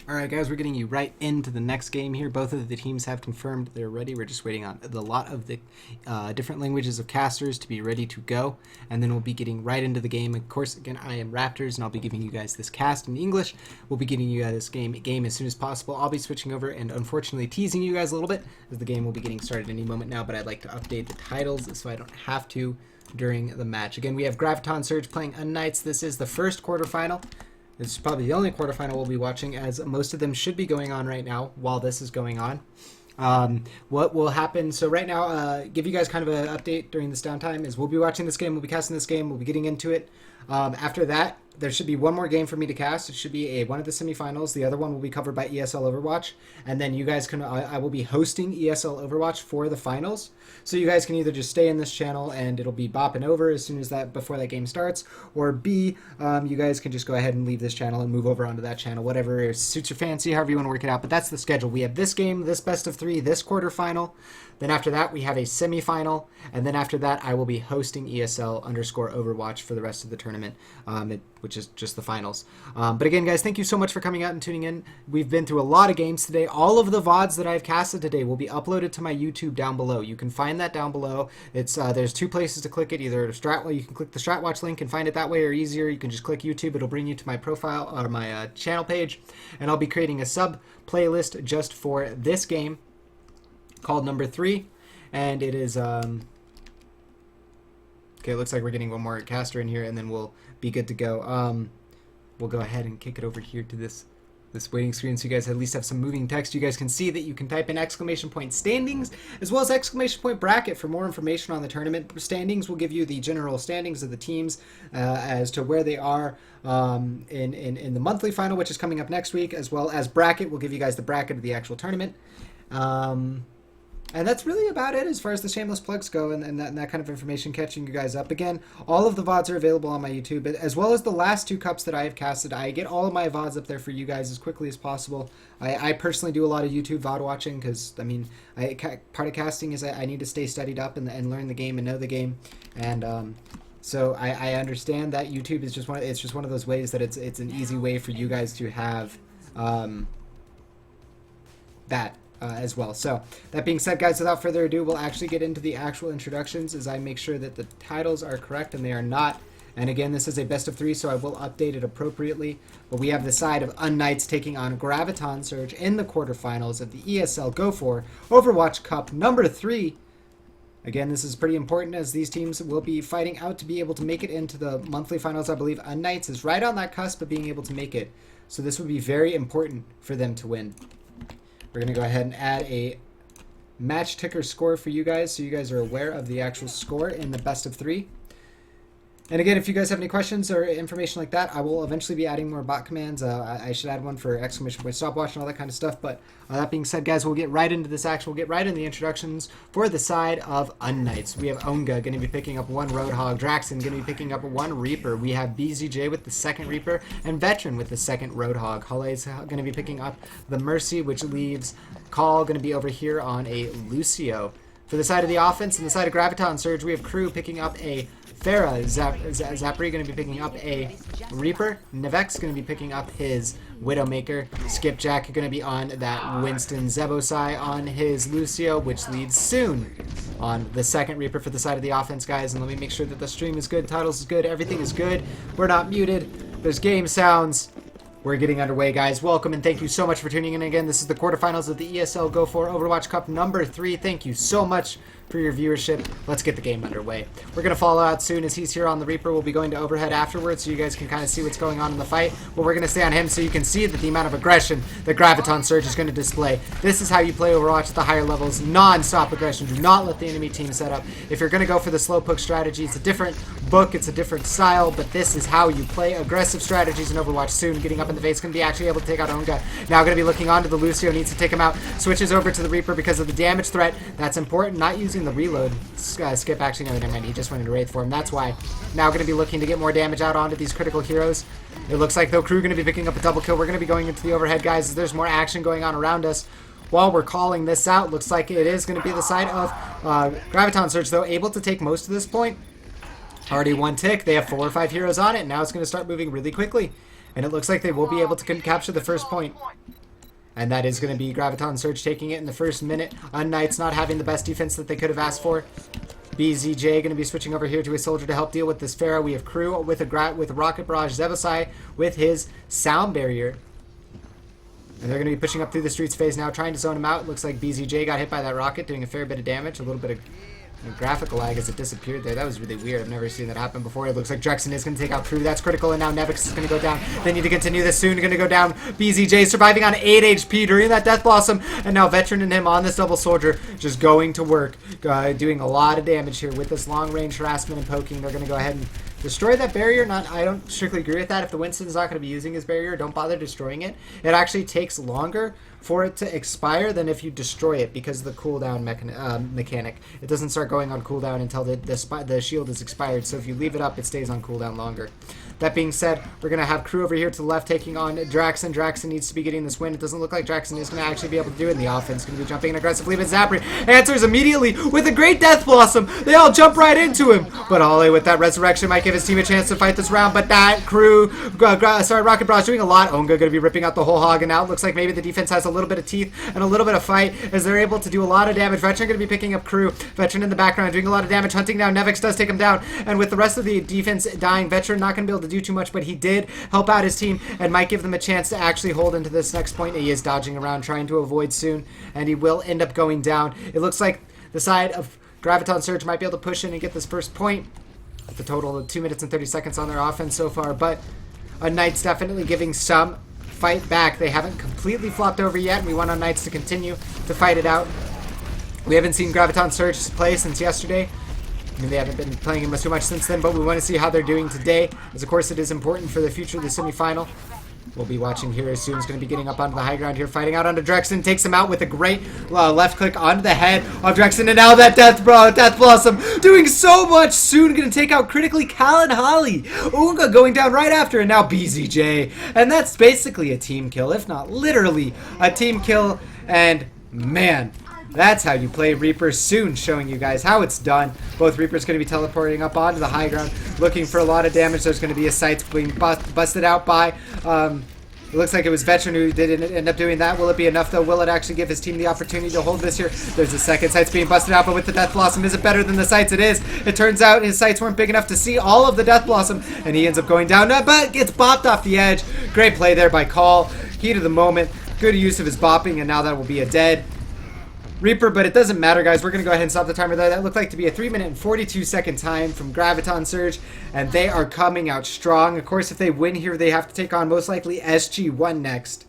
Alright guys, we're getting you right into the next game here. Both of the teams have confirmed they're ready. We're just waiting on a lot of the different languages of casters to be ready to go. And then we'll be getting right into the game. Of course, again, I am RaptorZ and I'll be giving you guys this cast in English. We'll be getting you guys this game as soon as possible. I'll be switching over and unfortunately teasing you guys a little bit as the game will be getting started any moment now. But I'd like to update the titles so I don't have to during the match. Again, we have Graviton Surge playing UnKnights. This is the first quarterfinal. This is probably the only quarterfinal we'll be watching, as most of them should be going on right now while this is going on. What will happen, so right now, give you guys kind of an update during this downtime, is we'll be watching this game, we'll be casting this game, we'll be getting into it. After that, there should be one more game for me to cast. It should be one of the semifinals. The other one will be covered by ESL Overwatch. And then you guys can, I will be hosting ESL Overwatch for the finals. So you guys can either just stay in this channel and it'll be bopping over as soon as before that game starts. Or B, you guys can just go ahead and leave this channel and move over onto that channel. Whatever suits your fancy, however you want to work it out. But that's the schedule. We have this game, this best of 3, this quarterfinal. Then after that, we have a semifinal. And then after that, I will be hosting ESL_Overwatch for the rest of the tournament, which is just the finals. But again, guys, thank you so much for coming out and tuning in. We've been through a lot of games today. All of the VODs that I've casted today will be uploaded to my YouTube down below. You can find that down below. It's there's 2 places to click it. Either you can click the StratWatch link and find it that way, or easier, you can just click YouTube. It'll bring you to my profile or my channel page. And I'll be creating a sub playlist just for this game called number 3, and it is okay, it looks like we're getting one more caster in here and then we'll be good to go. We'll go ahead and kick it over here to this waiting screen so you guys at least have some moving text. You guys can see that you can type in ! standings as well as ! bracket for more information on the tournament. Standings will give you the general standings of the teams as to where they are in the monthly final, which is coming up next week, as well as bracket will give you guys the bracket of the actual tournament. And that's really about it as far as the shameless plugs go and that kind of information catching you guys up. Again, all of the VODs are available on my YouTube, as well as the last 2 cups that I have casted. I get all of my VODs up there for you guys as quickly as possible. I personally do a lot of YouTube VOD watching because, I mean, part of casting is I need to stay studied up and learn the game and know the game. And so I understand that YouTube is just one of those ways that it's an easy way for you guys to have that. As well. So that being said, guys, without further ado, we'll actually get into the actual introductions as I make sure that the titles are correct, and they are not. And again, this is a best of 3, so I will update it appropriately. But we have the side of UnKnights taking on Graviton Surge in the quarterfinals of the ESL Go4 Overwatch Cup number 3. Again, this is pretty important as these teams will be fighting out to be able to make it into the monthly finals. I believe UnKnights is right on that cusp of being able to make it. So this would be very important for them to win. We're going to go ahead and add a match ticker score for you guys so you guys are aware of the actual score in the best of 3. And again, if you guys have any questions or information like that, I will eventually be adding more bot commands. I should add one for !stopwatch and all that kind of stuff. But that being said, guys, we'll get right into this action. We'll get right into the introductions for the side of UnKnights. We have Onga going to be picking up 1 Roadhog. Draxon going to be picking up 1 Reaper. We have BZJ with the 2nd Reaper and Veteran with the 2nd Roadhog. Hale's going to be picking up the Mercy, which leaves Call going to be over here on a Lucio. For the side of the offense and the side of Graviton Surge, we have Crew picking up a Farah. Zapri going to be picking up a Reaper. Nevek's going to be picking up his Widowmaker. Skipjack going to be on that Winston. Zebosai on his Lucio, which leads Soon on the 2nd Reaper for the side of the offense, guys. And let me make sure that the stream is good, titles is good, everything is good. We're not muted. There's game sounds. We're getting underway, guys. Welcome and thank you so much for tuning in again. This is the quarterfinals of the ESL Go4 Overwatch Cup number 3. Thank you so much for your viewership. Let's get the game underway. We're going to follow out soon as he's here on the Reaper. We'll be going to overhead afterwards so you guys can kind of see what's going on in the fight. But we're going to stay on him so you can see that the amount of aggression that Graviton Surge is going to display. This is how you play Overwatch at the higher levels. Non-stop aggression. Do not let the enemy team set up. If you're going to go for the slow poke strategy, it's a different book, it's a different style, but this is how you play aggressive strategies in Overwatch. Soon getting up in the face, going to be actually able to take out Onga. Now going to be looking onto the Lucio, needs to take him out. Switches over to the Reaper because of the damage threat. That's important. Not using the reload. Skip actually, no, never mind. He just went into Wraith for him. That's why. Now going to be looking to get more damage out onto these critical heroes. It looks like, though, Crew going to be picking up a double kill. We're going to be going into the overhead, guys, as there's more action going on around us. While we're calling this out, looks like it is going to be the side of Graviton Surge, though, able to take most of this point. Already 1 tick. They have 4 or 5 heroes on it. Now it's going to start moving really quickly. And it looks like they will be able to capture the first point. And that is going to be Graviton Surge taking it in the first minute. UnKnights not having the best defense that they could have asked for. BZJ going to be switching over here to a soldier to help deal with this Pharaoh. We have Crew with a Rocket Barrage. Zebasai with his Sound Barrier. And they're going to be pushing up through the streets phase now, trying to zone him out. Looks like BZJ got hit by that rocket, doing a fair bit of damage. A little bit of graphical lag as it disappeared there. That was really weird. I've never seen that happen before. It looks like Drexen is going to take out Crew. That's critical, and now Nevix is going to go down. They need to continue this soon. Going to go down. BZJ surviving on 8 HP during that Death Blossom. And now Veteran and him on this double soldier just going to work. Doing a lot of damage here with this long-range harassment and poking. They're going to go ahead and destroy that barrier. I don't strictly agree with that. If the Winston's not going to be using his barrier, don't bother destroying it. It actually takes longer for it to expire than if you destroy it because of the cooldown mechanic. It doesn't start going on cooldown until the shield is expired. So if you leave it up, it stays on cooldown longer. That being said, we're going to have Crew over here to the left taking on Draxen. Draxen needs to be getting this win. It doesn't look like Draxen is going to actually be able to do it in the offense. Going to be jumping in aggressively, but Zapri answers immediately with a great Death Blossom. They all jump right into him. But Ollie with that Resurrection might give his team a chance to fight this round. But that Crew, Rocket Barrage doing a lot. Onga going to be ripping out the whole hog. And now it looks like maybe the defense has a little bit of teeth and a little bit of fight as they're able to do a lot of damage. Veteran going to be picking up Crew. Veteran in the background doing a lot of damage. Hunting down. Nevix does take him down. And with the rest of the defense dying, Veteran not going to be able to do too much, but he did help out his team and might give them a chance to actually hold into this next point. He is dodging around, trying to avoid soon, and he will end up going down. It looks like the side of Graviton Surge might be able to push in and get this first point. The total of 2 minutes and 30 seconds on their offense so far, but UnKnights definitely giving some fight back. They haven't completely flopped over yet, and we want UnKnights to continue to fight it out. We haven't seen Graviton Surge play since yesterday. I mean, they haven't been playing him too much since then, but we want to see how they're doing today, as of course it is important for the future of the semifinal. We'll be watching here as soon. Is going to be getting up onto the high ground here, fighting out onto Drexen. Takes him out with a great left click onto the head of Drexen, and now that Death Blossom doing so much. Soon going to take out critically Cal and Holly. Unga going down right after, and now BZJ. And that's basically a team kill, if not literally a team kill. And man, that's how you play Reaper. Soon showing you guys how it's done. Both Reapers going to be teleporting up onto the high ground, looking for a lot of damage. There's going to be a sight being busted out by, it looks like it was Veteran who did end up doing that. Will it be enough though? Will it actually give his team the opportunity to hold this here? There's a second sights being busted out, but with the Death Blossom, is it better than the sights? It is. It turns out his sights weren't big enough to see all of the Death Blossom, and he ends up going down, but gets bopped off the edge. Great play there by Call. Heat of the moment. Good use of his bopping, and now that will be a dead Reaper, but it doesn't matter, guys. We're going to go ahead and stop the timer there. That looked like to be a 3 minute and 42 second time from Graviton Surge, and they are coming out strong. Of course, if they win here, they have to take on most likely SG1 next.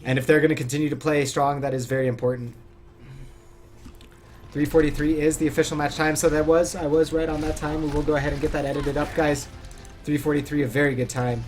And if they're going to continue to play strong, that is very important. 3:43 is the official match time, so I was right on that time. We will go ahead and get that edited up, guys. 3:43, a very good time.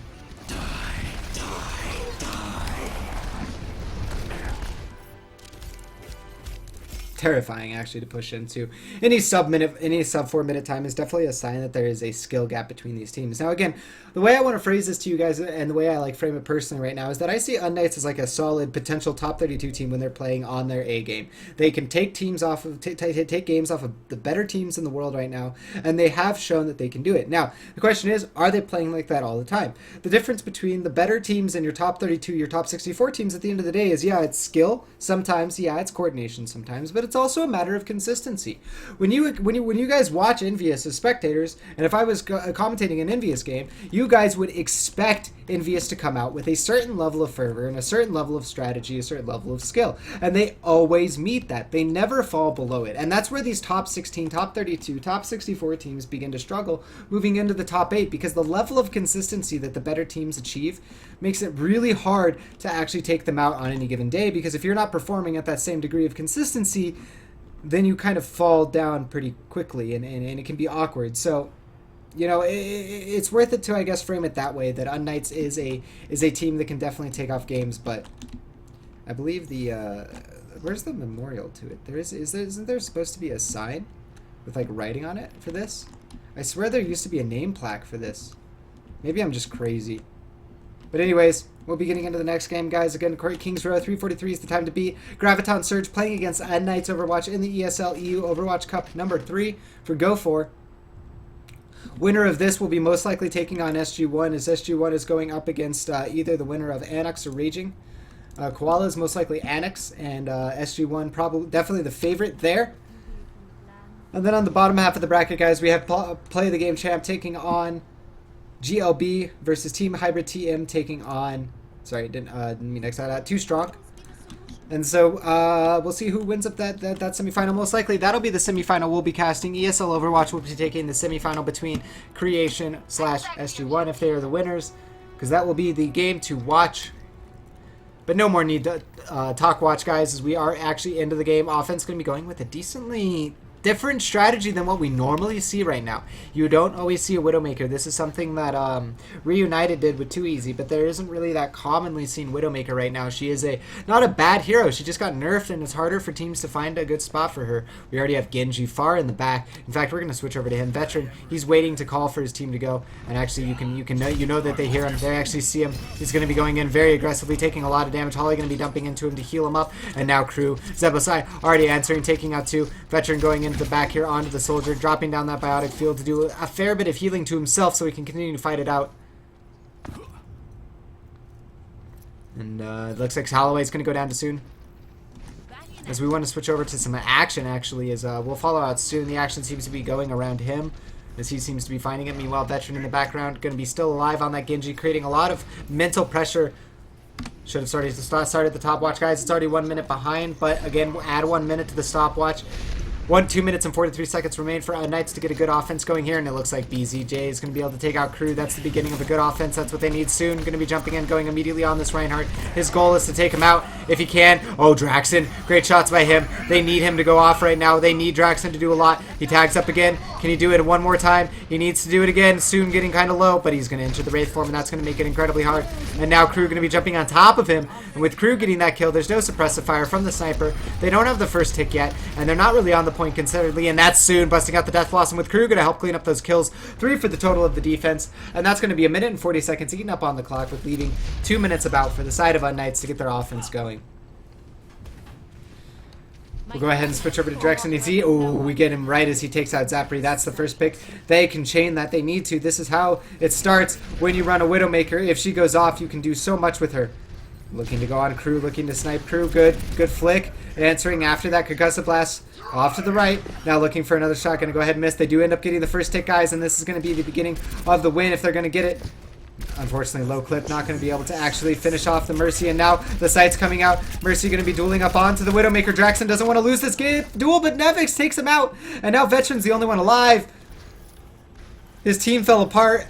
Terrifying actually to push into. Any sub 4 minute time is definitely a sign that there is a skill gap between these teams. Now again, the way I want to phrase this to you guys, and the way I like frame it personally right now, is that I see UnKnights as like a solid potential top 32 team when they're playing on their A game. They can take teams off of take games off of the better teams in the world right now, and they have shown that they can do it. Now the question is, are they playing like that all the time? The difference between the better teams and your top 32, your top 64 teams at the end of the day is, yeah, it's skill sometimes, yeah, it's coordination sometimes, but it's also a matter of consistency. When you guys watch Envious as spectators, and if I was commentating an Envious game, you guys would expect Envious to come out with a certain level of fervor and a certain level of strategy, a certain level of skill, and they always meet that. They never fall below it, and that's where these top 16, top 32, top 64 teams begin to struggle moving into the top 8, because the level of consistency that the better teams achieve makes it really hard to actually take them out on any given day, because if you're not performing at that same degree of consistency, then you kind of fall down pretty quickly, and it can be awkward. So, you know, it's worth it to, I guess, frame it that way, that UnKnights is a team that can definitely take off games. But I believe where's the memorial to it? Isn't there supposed to be a sign with like writing on it for this? I swear there used to be a name plaque for this. Maybe I'm just crazy. But anyways, we'll be getting into the next game, guys. Again, Kings Row, 3:43 is the time to beat. Graviton Surge playing against UnKnights Overwatch in the ESL EU Overwatch Cup number 3 for Go4. Winner of this will be most likely taking on SG1, as SG1 is going up against either the winner of Annox or Raging. Koala is most likely Annex, and SG1 probably definitely the favorite there. And then on the bottom half of the bracket, guys, we have Play the Game Champ taking on GLB versus Team Hybrid TM taking on, sorry, didn't mean to X that out, Too Strong. And so we'll see who wins up that semifinal. Most likely that'll be the semifinal we'll be casting. ESL Overwatch will be taking the semifinal between Creation / SG1 if they are the winners, because that will be the game to watch. But no more need to talk watch, guys, as we are actually into the game. Offense going to be going with a decently different strategy than what we normally see right now. You don't always see a Widowmaker. This is something that Reunited did with Too Easy, but there isn't really that commonly seen Widowmaker right now. She is not a bad hero. She just got nerfed, and it's harder for teams to find a good spot for her. We already have Genji far in the back. In fact, we're going to switch over to him. Veteran, he's waiting to call for his team to go, and actually you know that they hear him. They actually see him. He's going to be going in very aggressively, taking a lot of damage. Holly going to be dumping into him to heal him up, and now Crew, Zebosai already answering, taking out 2. Veteran going in the back here onto the soldier, dropping down that biotic field to do a fair bit of healing to himself so he can continue to fight it out. And it looks like Holloway's going to go down to soon. As we want to switch over to some action, actually, as we'll follow out soon. The action seems to be going around him, as he seems to be finding it. Meanwhile, Veteran in the background going to be still alive on that Genji, creating a lot of mental pressure. Should have started the top watch, guys. It's already 1 minute behind, but again, we'll add 1 minute to the stopwatch. 2 minutes and 43 seconds remain for Knights to get a good offense going here, and it looks like BZJ is going to be able to take out Crew. That's the beginning of a good offense. That's what they need soon. Going to be jumping in, going immediately on this Reinhardt. His goal is to take him out if he can. Oh, Draxon. Great shots by him. They need him to go off right now. They need Draxon to do a lot. He tags up again. Can he do it one more time? He needs to do it again. Soon getting kind of low, but he's going to enter the Wraith form, and that's going to make it incredibly hard. And now Crew going to be jumping on top of him. And with Crew getting that kill, there's no suppressive fire from the sniper. They don't have the first tick yet, and they're not really on the point considerably. And that's soon busting out the Death Blossom with Crew going to help clean up those kills. 3 for the total of the defense. And that's going to be 1 minute and 40 seconds eaten up on the clock, with leaving 2 minutes about for the side of UnKnights to get their offense going. We'll go ahead and switch over to Drexen. Oh, we get him right as he takes out Zapri. That's the first pick. They can chain that. They need to. This is how it starts when you run a Widowmaker. If she goes off, you can do so much with her. Looking to go on Crew, looking to snipe Crew. Good flick. Answering after that concussive blast. Off to the right. Now looking for another shot. Going to go ahead and miss. They do end up getting the first tick, guys, and this is going to be the beginning of the win if they're going to get it. Unfortunately, low clip, not going to be able to actually finish off the Mercy, and now the sight's coming out. Mercy going to be dueling up onto the Widowmaker. Draxon doesn't want to lose this game duel, but Nevix takes him out, and now Veteran's the only one alive. His team fell apart.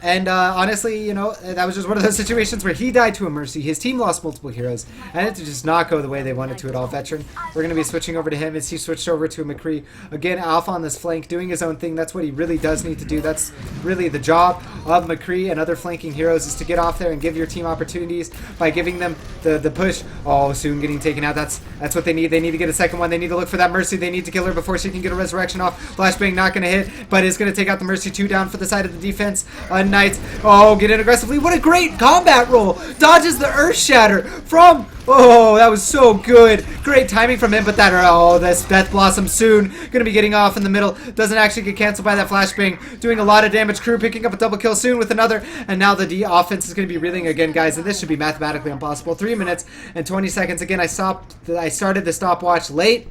And honestly, you know, that was just one of those situations where he died to a Mercy. His team lost multiple heroes, and it did just not go the way they wanted to at all. Veteran, we're going to be switching over to him as he switched over to McCree. Again, Alpha on this flank, doing his own thing. That's what he really does need to do. That's really the job of McCree and other flanking heroes, is to get off there and give your team opportunities by giving them the push. Oh, soon getting taken out. That's what they need. They need to get a second one. They need to look for that Mercy. They need to kill her before she can get a resurrection off. Flashbang not going to hit, but is going to take out the Mercy. 2 down for the side of the defense. Knights. Oh, get in aggressively. What a great combat roll. Dodges the Earth Shatter from... Oh, that was so good. Great timing from him, but that's Death Blossom soon. Going to be getting off in the middle. Doesn't actually get canceled by that flashbang. Doing a lot of damage. Crew picking up a double kill soon with another. And now the offense is going to be reeling again, guys. And this should be mathematically impossible. 3 minutes and 20 seconds. Again, I started the stopwatch late.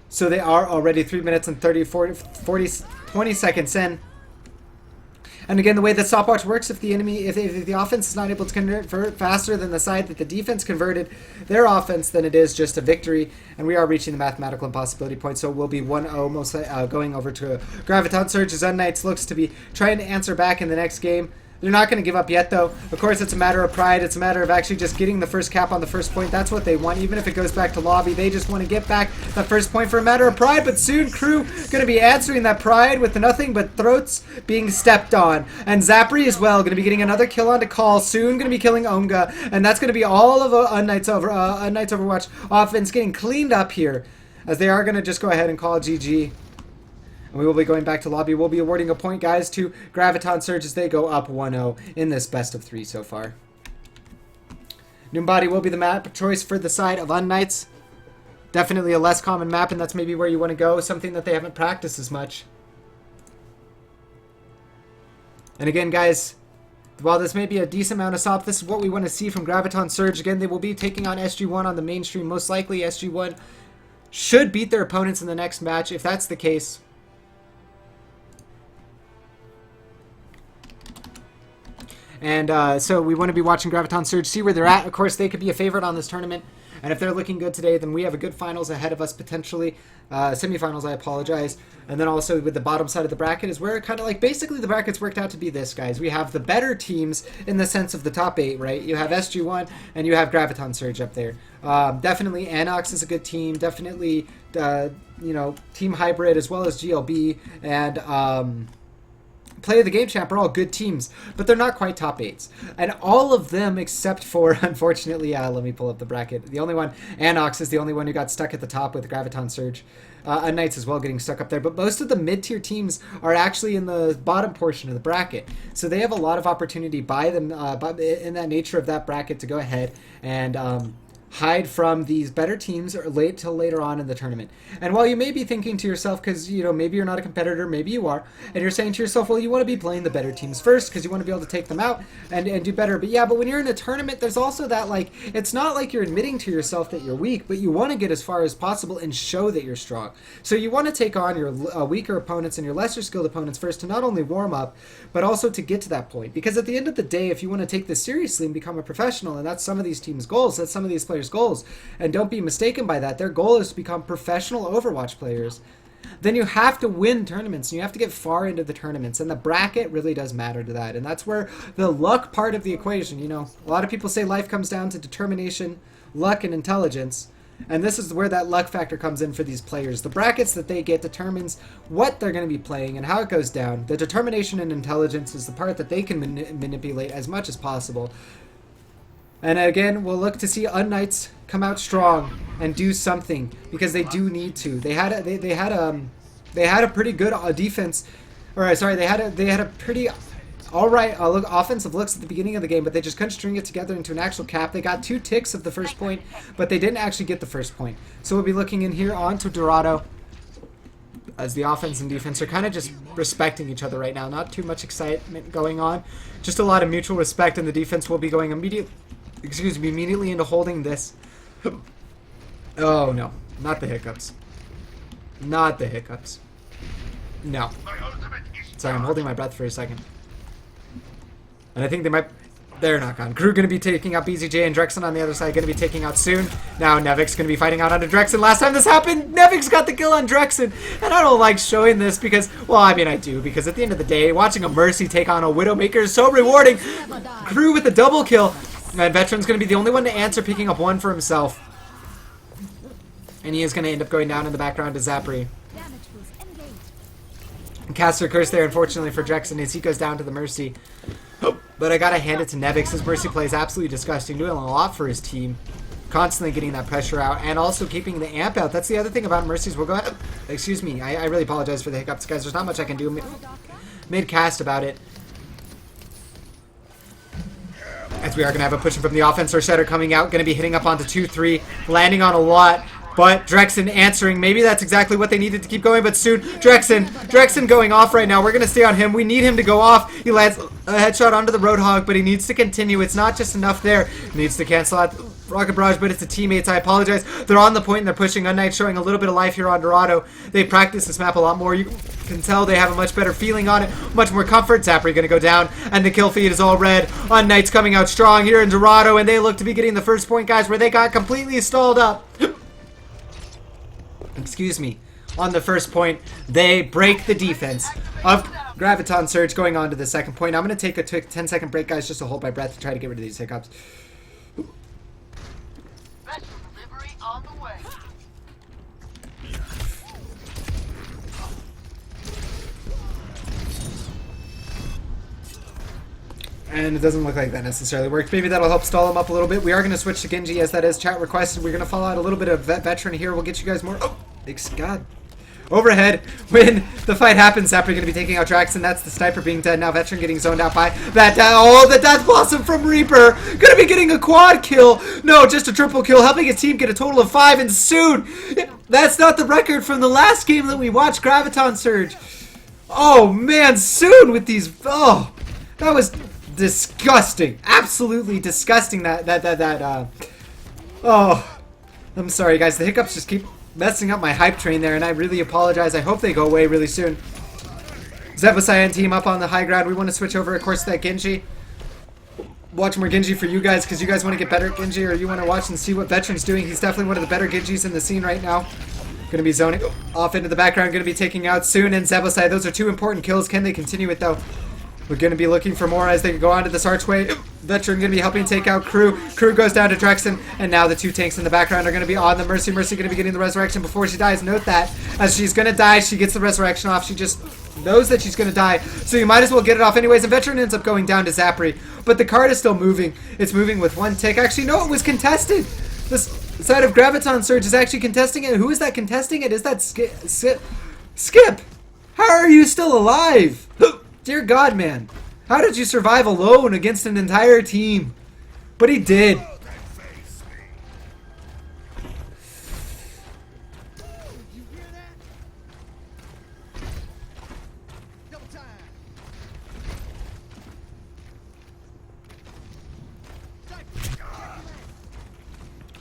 So they are already 3 minutes and 20 seconds in. And again, the way that stopwatch works, if the offense is not able to convert faster than the side that the defense converted their offense, then it is just a victory, and we are reaching the mathematical impossibility point. So we'll be 1-0, most going over to Graviton Surge as UnKnights looks to be trying to answer back in the next game. They're not going to give up yet, though. Of course, it's a matter of pride. It's a matter of actually just getting the first cap on the first point. That's what they want. Even if it goes back to lobby, they just want to get back that first point for a matter of pride. But soon, Crew going to be answering that pride with nothing but throats being stepped on. And Zapri as well, going to be getting another kill onto call. Soon going to be killing Onga. And that's going to be all of UnKnights Overwatch offense getting cleaned up here, as they are going to just go ahead and call GG. And we will be going back to lobby. We'll be awarding a point, guys, to Graviton Surge as they go up 1-0 in this best of 3 so far. Noombody will be the map choice for the side of UnKnights. Definitely a less common map, and that's maybe where you want to go. Something that they haven't practiced as much. And again, guys, while this may be a decent amount of stop, this is what we want to see from Graviton Surge. Again, they will be taking on SG1 on the mainstream. Most likely, SG1 should beat their opponents in the next match. If that's the case, and so we want to be watching Graviton Surge, see where they're at. Of course, they could be a favorite on this tournament. And if they're looking good today, then we have a good finals ahead of us, potentially. Semifinals, I apologize. And then also with the bottom side of the bracket is where kind of like basically the bracket's worked out to be this, guys. We have the better teams in the sense of the top 8, right? You have SG1 and you have Graviton Surge up there. Definitely Anox is a good team. Definitely, you know, Team Hybrid as well as GLB and Play of the Game Champ are all good teams, but they're not quite top 8s. And all of them except for, unfortunately, let me pull up the bracket. The only one, Anox is the only one who got stuck at the top with Graviton Surge. UnKnights as well getting stuck up there, but most of the mid-tier teams are actually in the bottom portion of the bracket. So they have a lot of opportunity by them, in that nature of that bracket, to go ahead and hide from these better teams or till later on in the tournament. And while you may be thinking to yourself, because you know maybe you're not a competitor, maybe you are, and you're saying to yourself, well, you want to be playing the better teams first because you want to be able to take them out and do better. But yeah, but when you're in a tournament, there's also that, like, it's not like you're admitting to yourself that you're weak, but you want to get as far as possible and show that you're strong. So you want to take on your weaker opponents and your lesser skilled opponents first to not only warm up, but also to get to that point. Because at the end of the day, if you want to take this seriously and become a professional, and that's some of these teams' goals, that's some of these players' goals, and don't be mistaken by that, their goal is to become professional Overwatch players, then you have to win tournaments, and you have to get far into the tournaments, and the bracket really does matter to that. And that's where the luck part of the equation, you know, a lot of people say life comes down to determination, luck, and intelligence, and this is where that luck factor comes in for these players. The brackets that they get determines what they're going to be playing and how it goes down. The determination and intelligence is the part that they can manipulate as much as possible. And again, we'll look to see UnKnights come out strong and do something, because they do need to. They had a pretty good defense, or sorry, they had a pretty all right offensive looks at the beginning of the game, but they just couldn't string it together into an actual cap. They got 2 ticks of the first point, but they didn't actually get the first point. So we'll be looking in here onto Dorado, as the offense and defense are kind of just respecting each other right now. Not too much excitement going on, just a lot of mutual respect, and the defense will be going immediately into holding this. Oh no, not the hiccups. Not the hiccups. No. Sorry, I'm holding my breath for a second. And I think they might... They're not gone. Crew going to be taking out BZJ, and Drexen on the other side going to be taking out soon. Now Nevix going to be fighting out onto Drexen. Last time this happened, Nevix got the kill on Drexen. And I don't like showing this because, well, I mean I do, because at the end of the day, watching a Mercy take on a Widowmaker is so rewarding. Crew with a double kill. And Veteran's going to be the only one to answer, picking up 1 for himself. And he is going to end up going down in the background to Zapri. And Caster Curse there, unfortunately for Drexen, as he goes down to the Mercy. But I gotta hand it to Nevix. His Mercy play is absolutely disgusting, doing a lot for his team. Constantly getting that pressure out, and also keeping the amp out. That's the other thing about Mercies. We'll go ahead. Excuse me, I really apologize for the hiccups, guys. There's not much I can do mid-cast about it. As we are going to have a push from the offense. Our setter coming out, going to be hitting up onto 2-3, landing on a lot. But Drexen answering. Maybe that's exactly what they needed to keep going, but soon Drexen going off right now. We're going to stay on him. We need him to go off. He lands a headshot onto the Roadhog, but he needs to continue. It's not just enough there. He needs to cancel out Rocket Barrage, but it's the teammates. I apologize. They're on the point and they're pushing. UnKnights showing a little bit of life here on Dorado. They practice this map a lot more. You can tell they have a much better feeling on it, much more comfort. Zapri going to go down, and the kill feed is all red. UnKnights coming out strong here in Dorado, and they look to be getting the first point, guys, where they got completely stalled up. Excuse me. On the first point, they break the defense of Graviton Surge, going on to the second point. I'm going to take a 10-second break, guys, just to hold my breath to try to get rid of these hiccups. On the way. And it doesn't look like that necessarily worked. Maybe that'll help stall him up a little bit. We are going to switch to Genji, as that is chat requested. We're going to follow out a little bit of Veteran here. We'll get you guys more... Oh, thanks God. Overhead, when the fight happens, Zapper going to be taking out Draxen. That's the sniper being dead. Now Veteran getting zoned out by that. Oh, the Death Blossom from Reaper. Going to be getting a quad kill. No, just a triple kill, helping his team get a total of 5. And soon, that's not the record from the last game that we watched, Graviton Surge. Oh, man, soon with these... Oh, that was Disgusting. Absolutely disgusting oh, I'm sorry guys. The hiccups just keep messing up my hype train there, and I really apologize. I hope they go away really soon. Zebasai and team up on the high ground. We want to switch over, of course, to that Genji. Watch more Genji for you guys, because you guys want to get better at Genji, or you want to watch and see what Veteran's doing. He's definitely one of the better Genjis in the scene right now. Going to be zoning off into the background. Going to be taking out Soon and Zebasai. Those are two important kills. Can they continue it, though? We're going to be looking for more as they go onto this archway. Veteran going to be helping take out Crew. Crew goes down to Drexen, and now the two tanks in the background are going to be on the Mercy. Mercy going to be getting the resurrection before she dies. Note that as she's going to die, she gets the resurrection off. She just knows that she's going to die, so you might as well get it off anyways. And Veteran ends up going down to Zapri, but the card is still moving. It's moving with one tick. Actually, no, it was contested. This side of Graviton Surge is actually contesting it. Who is that contesting it? Is that Skip? How are you still alive? Dear God, man. How did you survive alone against an entire team? But he did.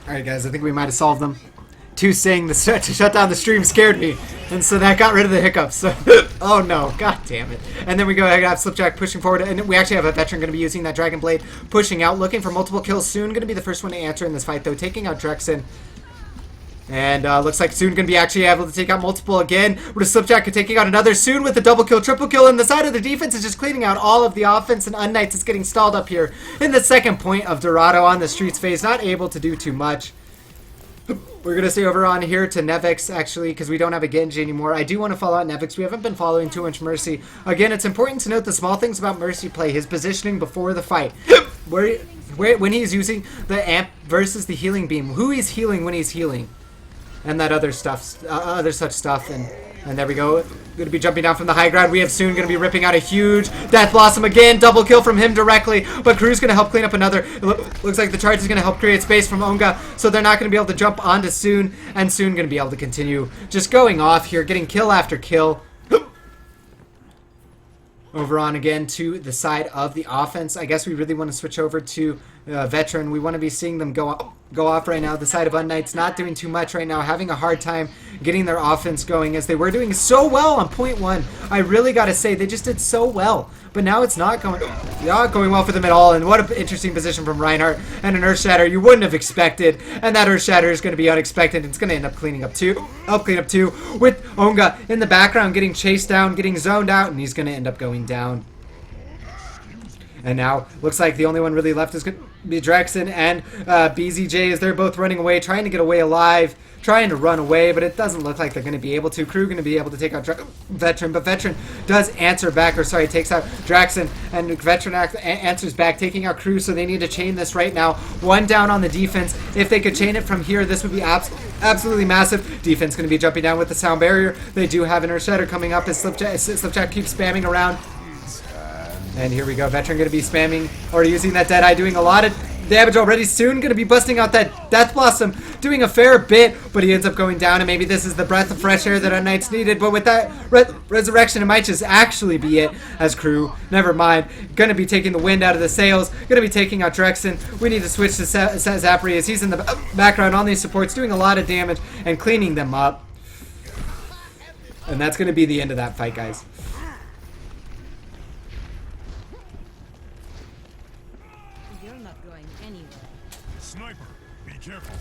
Alright guys, I think we might have solved them. Two saying to shut down the stream scared me, and so that got rid of the hiccups. So, oh no, god damn it. And then we go ahead and have Slipjack pushing forward, and we actually have a Veteran going to be using that Dragon Blade, pushing out, looking for multiple kills. Soon going to be the first one to answer in this fight, though, taking out Drexen. And looks like Soon going to be actually able to take out multiple again. With Slipjack taking out another. Soon with the double kill, triple kill, and the side of the defense is just cleaning out all of the offense, and UnKnights is getting stalled up here in the second point of Dorado on the streets phase, not able to do too much. We're going to stay over on here to Nevix, actually, because we don't have a Genji anymore. I do want to follow out Nevix. We haven't been following too much Mercy. Again, it's important to note the small things about Mercy play. His positioning before the fight. When he's using the amp versus the healing beam. Who he's healing when he's healing. And that other stuff. Other such stuff. And there we go. Going to be jumping down from the high ground. We have Soon going to be ripping out a huge Death Blossom again. Double kill from him directly. But Crew's going to help clean up another. Looks like the charge is going to help create space from Onga. So they're not going to be able to jump onto Soon. And Soon going to be able to continue just going off here. Getting kill after kill. Over on again to the side of the offense. I guess we really want to switch over to Veteran. We want to be seeing them go off right now. The side of UnKnights not doing too much right now, having a hard time getting their offense going as they were doing so well on point one. I really got to say, they just did so well. But now it's not going well for them at all. And what an interesting position from Reinhardt and an Earth Shatter you wouldn't have expected. And that Earth Shatter is going to be unexpected. It's going to end up cleaning up two. With Onga in the background getting chased down, getting zoned out, and he's going to end up going down. And now, looks like the only one really left is going to be Drexen and BZJ as they're both running away, trying to get away alive, trying to run away, but it doesn't look like they're going to be able to. Crew going to be able to take out Veteran, but Veteran does answer back, or sorry, takes out Drexen, and Veteran answers back, taking out Crew, so they need to chain this right now. One down on the defense. If they could chain it from here, this would be absolutely massive. Defense going to be jumping down with the sound barrier. They do have an Earth Shatter coming up as Slipjack keeps spamming around. And here we go, Veteran going to be spamming or using that Deadeye, doing a lot of damage already. Soon going to be busting out that Death Blossom, doing a fair bit, but he ends up going down, and maybe this is the breath of fresh air that UnKnights needed, but with that resurrection, it might just actually be it, as Crew, never mind, going to be taking the wind out of the sails, going to be taking out Drexen. We need to switch to Zapri as he's in the background on these supports, doing a lot of damage and cleaning them up. And that's going to be the end of that fight, guys. Sniper, be careful.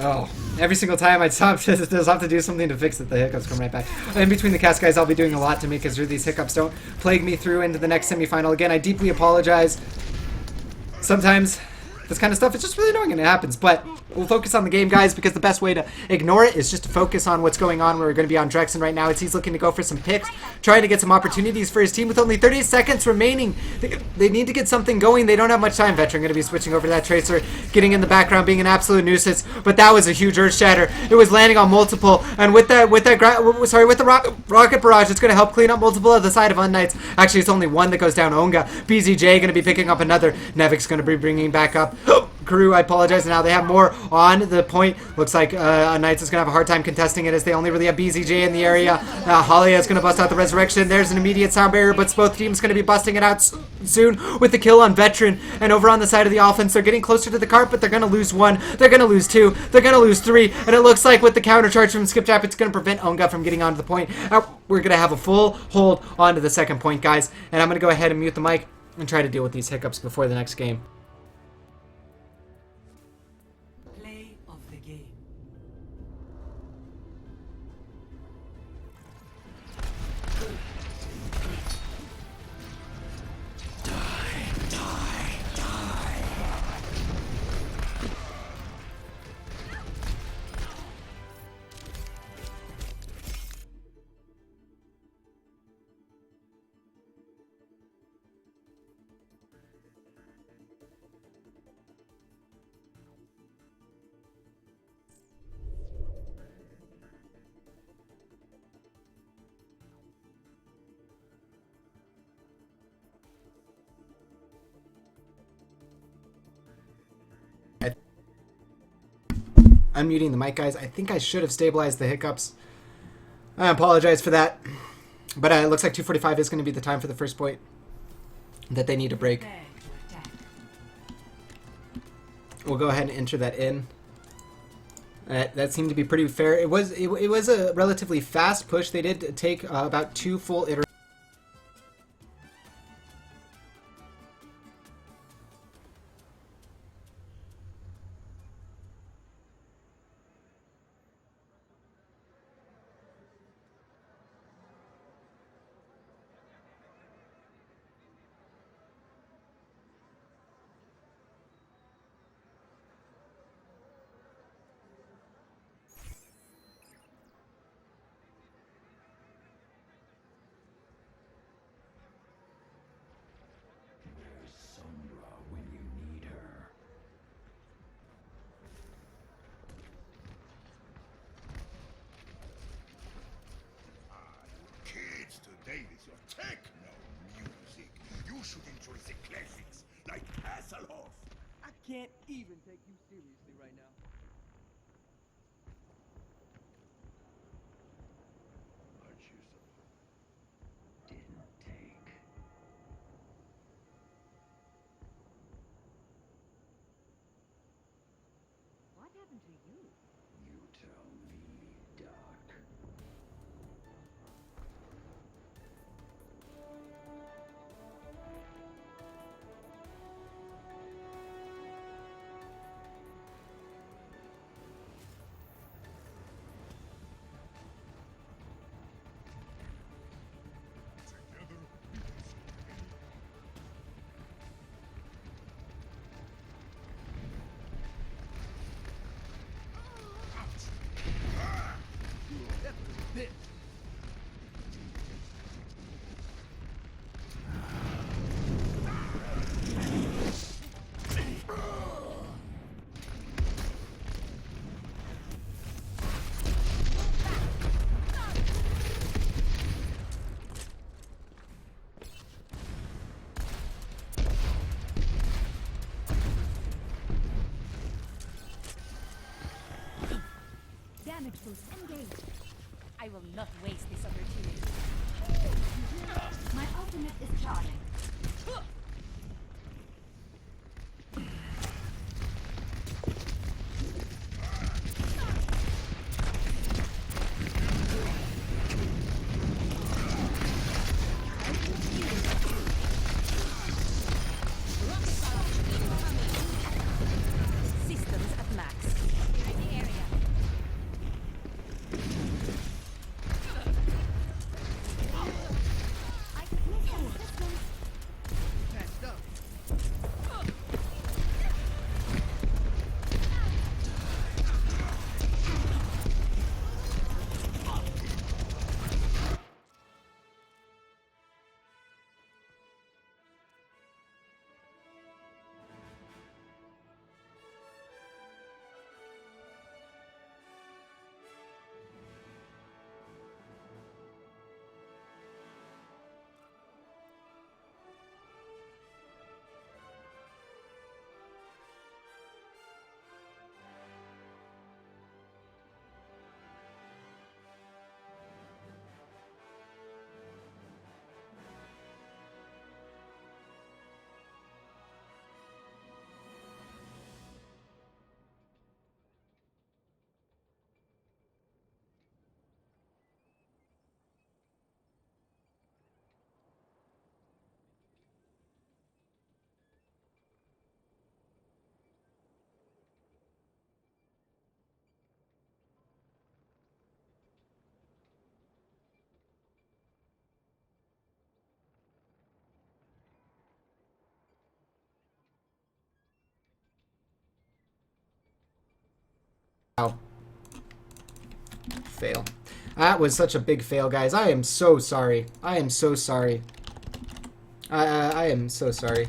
Oh, every single time I stop, just have to do something to fix it. The hiccups come right back. In between the cast, guys, I'll be doing a lot to make sure these hiccups don't plague me through into the next semifinal. Again, I deeply apologize. Sometimes this kind of stuff is just really annoying and it happens, but we'll focus on the game, guys, because the best way to ignore it is just to focus on what's going on. We're going to be on Drexen right now as he's looking to go for some picks, trying to get some opportunities for his team with only 30 seconds remaining. They need to get something going. They don't have much time. Veteran going to be switching over to that Tracer, getting in the background, being an absolute nuisance, but that was a huge Earth Shatter. It was landing on multiple, and with the Rocket Barrage, it's going to help clean up multiple of the side of UnKnights. Actually, it's only one that goes down. Onga. BZJ going to be picking up another. Nevix going to be bringing back up crew. I apologize. Now they have more on the point. Looks like Knights is going to have a hard time contesting it as they only really have BZJ in the area. Halia is going to bust out the resurrection. There's an immediate sound barrier, but both teams going to be busting it out soon with the kill on Veteran. And over on the side of the offense, they're getting closer to the cart, but they're going to lose 1. They're going to lose 2. They're going to lose 3. And it looks like with the counter charge from Skiptrap, it's going to prevent Onga from getting onto the point. We're going to have a full hold onto the second point, guys. And I'm going to go ahead and mute the mic and try to deal with these hiccups before the next game. Play of the game. Unmuting the mic, guys. I think I should have stabilized the hiccups. I apologize for that. But it looks like 2:45 is going to be the time for the first point that they need to break. We'll go ahead and enter that in. That seemed to be pretty fair. It was a relatively fast push. They did take about 2 full iterations. Today is your techno music. You should enjoy the classics like Hasselhoff. I can't even take you seriously right now. Aren't you so? Didn't take. What happened to you? You tell me, Doc. Together we can solve any Damage boost engaged. I will not waste this opportunity. My ultimate is charging. Systems at max. Here in the area. I can miss some assistance. Wow. Fail. That was such a big fail, guys. I am so sorry. I am so sorry. I am so sorry.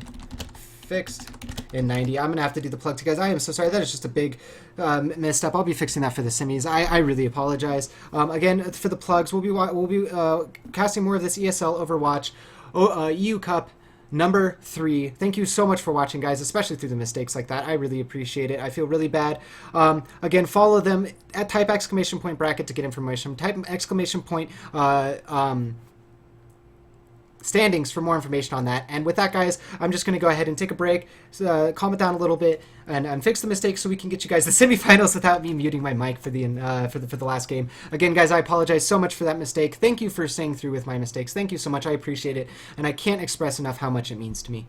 Fixed in 90. I'm going to have to do the plug to guys. I am so sorry. That is just a big misstep. I'll be fixing that for the semis. I really apologize. Again, for the plugs, we'll be casting more of this ESL Overwatch EU Cup number 3. Thank you so much for watching, guys, especially through the mistakes like that. I really appreciate it. I feel really bad. Again, follow them at type !bracket to get information. Type !, standings for more information on that. And with that, guys, I'm just going to go ahead and take a break, calm it down a little bit, and fix the mistakes so we can get you guys the semifinals without me muting my mic for the last game. Again, guys, I apologize so much for that mistake. Thank you for staying through with my mistakes. Thank you so much. I appreciate it, and I can't express enough how much it means to me.